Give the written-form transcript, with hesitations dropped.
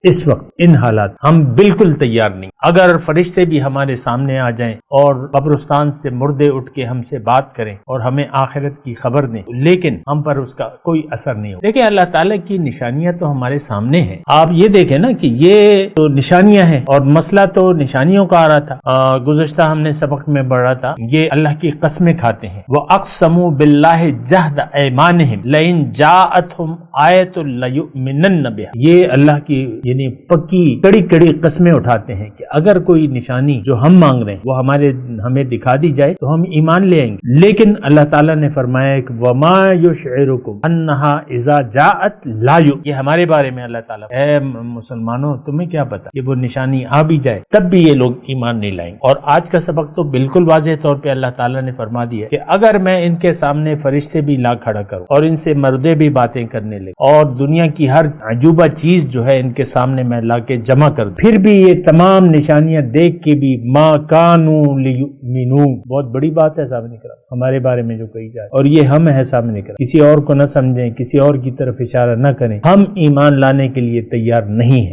اس وقت ان حالات ہم بالکل تیار نہیں. اگر فرشتے بھی ہمارے سامنے آ جائیں اور قبرستان سے مردے اٹھ کے ہم سے بات کریں اور ہمیں آخرت کی خبر دیں، لیکن ہم پر اس کا کوئی اثر نہیں ہو. دیکھیں اللہ تعالیٰ کی نشانیاں تو ہمارے سامنے ہیں. آپ یہ دیکھیں نا کہ یہ تو نشانیاں ہیں، اور مسئلہ تو نشانیوں کا آ رہا تھا. گزشتہ ہم نے سبق میں پڑھا تھا یہ اللہ کی قسمیں کھاتے ہیں. وَأَقْسَمُوا بِاللَّهِ جَهْدَ أَيْمَانِهِمْ لَئِن جَاءَتْهُمْ آیَةٌ لَّيُؤْمِنَنَّ بِهَا. یہ اللہ کی یعنی پکی کڑی کڑی قسمیں اٹھاتے ہیں کہ اگر کوئی نشانی جو ہم مانگ رہے ہیں وہ ہمیں دکھا دی جائے تو ہم ایمان لے آئیں گے. لیکن اللہ تعالیٰ نے فرمایا کہ وَمَا يُشْعِرُكُمْ أَنَّهَا إِذَا جَاءَتْ لَا يُؤْمِنُونَ. یہ ہمارے بارے میں اللہ تعالیٰ اے مسلمانوں تمہیں کیا پتا کہ وہ نشانی آ بھی جائے تب بھی یہ لوگ ایمان نہیں لائیں گے. اور آج کا سبق تو بالکل واضح طور پہ اللہ تعالیٰ نے فرما دیا کہ اگر میں ان کے سامنے فرشتے بھی لا کھڑا کروں اور ان سے مردے بھی باتیں کرنے لگے اور دنیا کی ہر عجوبہ چیز جو ہے ان کے سامنے میں لا کے جمع کر دوں، پھر بھی یہ تمام نشانیاں دیکھ کے بھی ما کانوا لیؤمنوا. بہت بڑی بات ہے سامنے کرام ہمارے بارے میں جو کہی جائے، اور یہ ہم ہے سامنے کرام. کسی اور کو نہ سمجھیں، کسی اور کی طرف اشارہ نہ کریں. ہم ایمان لانے کے لیے تیار نہیں ہیں.